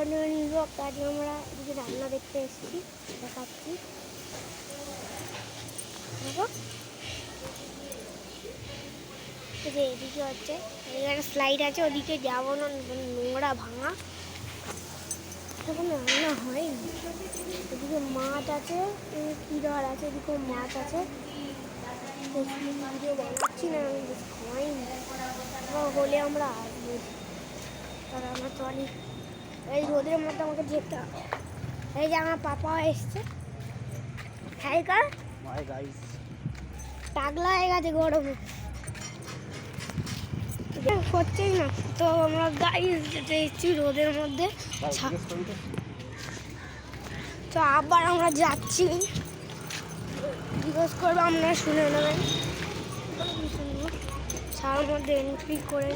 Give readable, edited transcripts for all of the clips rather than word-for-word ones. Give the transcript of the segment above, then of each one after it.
Continue blog. আজকে আমরা এদিকে রান্না দেখতে এসেছি, দেখাচ্ছি। এদিকে হচ্ছে এখানে স্লাইড আছে, ওদিকে যাবো না, নোংরা ভাঙা, এখন রান্না হয়নি। এদিকে মাছ আছে, কিরার আছে, এদিকেও মাছ আছে। ভিডিও বানাচ্ছি না, আমি হয়নি, হলে আমরা আসবো। তারা আমরা চলি, এই রোদের মধ্যে আমাকে যেতে হবে। এই যে আমার পাপা এসছে, হ্যাঁ কার পাগলা হয়ে গেছে গরমে, হচ্ছেই না। তো আমরা গাইস যেতে এসেছি রোদের মধ্যে, তো আবার আমরা যাচ্ছি, জিজ্ঞেস করবো, আপনারা শুনে নেবেন। ছাড়ার মধ্যে এন্ট্রি করে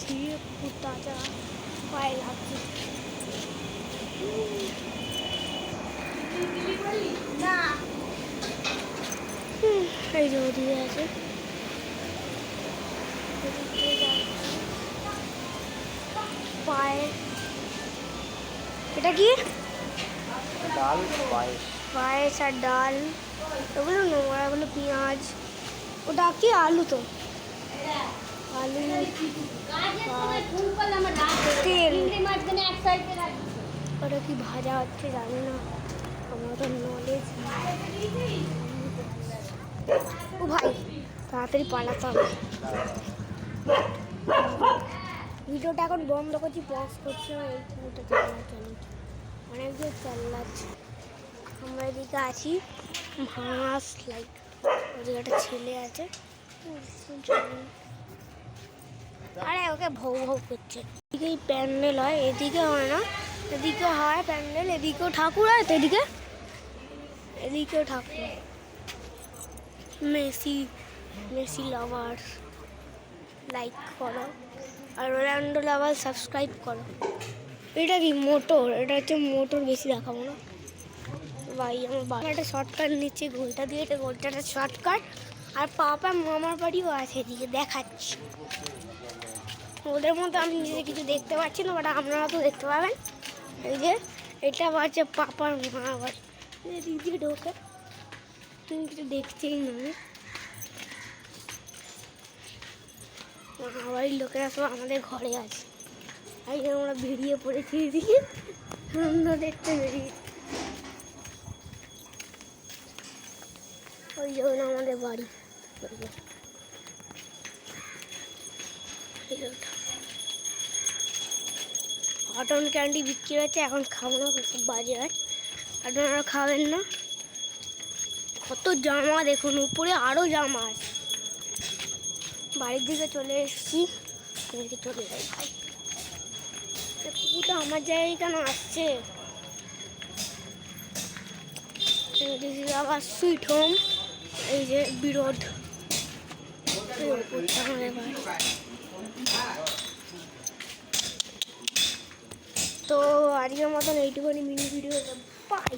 সিঁড়ি খুব তাজা পায়ে লাগছে। এই যে ওদিকে আছে, পায়ে এটা কি ডাল, পায়েস আর ডাল, ওগুলো নোংরা, ওগুলো পেঁয়াজ, ওটা কি আলু, তো আলু, তেল, ওটা কি ভাজা হচ্ছে জানি না, আমার তো নলেজ। ও ভাই তাড়াতাড়ি পালাতে হবে। ভিডিওটা এখন বন্ধ করছি, পজ করছি, এইটা চালাচ্ছি, অনেক দূর চালাচ্ছি। আমরা এদিকে আছি ভাঙা স্লাইড, ওদিকে একটা ছেলে আছে, আরে ওকে ভৌ ভৌ করছে। এদিকেই প্যান্ডেল হয়, এদিকে হয় না, এদিকে হয় প্যান্ডেল, এদিকেও ঠাকুর হয়, তো এদিকেও ঠাকুর। মেসি লাভার লাইক করো, আর রোনাল্ডো লাভার সাবস্ক্রাইব করো। এটা কি মোটর, এটা হচ্ছে মোটর, বেশি দেখাবো না ভাই। আমার একটা শর্টকাট নিচ্ছে গোলটা দিয়ে, এটা গোলটাটা শর্টকাট। আর পাপা মামার বাড়িও আছে এদিকে, দেখাচ্ছি। ওদের মতো আমি নিজে কিছু দেখতে পাচ্ছি না, বাট আপনারা তো দেখতে পাবেন। এই যে এটা হচ্ছে পাপার মামার বাড়ি, এদিক দিয়ে ঢোকে, তুমি কিছু দেখছেই না। মামার বাড়ির লোকেরা সব আমাদের ঘরে আছে, এই যে আমরা বেরিয়ে পড়েছি এদিকে, সুন্দর দেখতে বেরিয়েছি। ওই জন্য আমাদের বাড়ি, কটন ক্যান্ডি বিক্রি হচ্ছে, এখন খাবো না, খুব বাজে হয়, আপনারা খাবেন না। কত জামা দেখুন, উপরে আরও জামা আছে। বাড়ির দিকে চলে এসেছি, চলে যাই ভাই। কুকুরটা আমার জায়গায় কেন আসছে? আবার সুইট হোম, এই যে বিরোধ, তো আজকের মতন এইটুকুনি মিনি ভিডিও, বাই।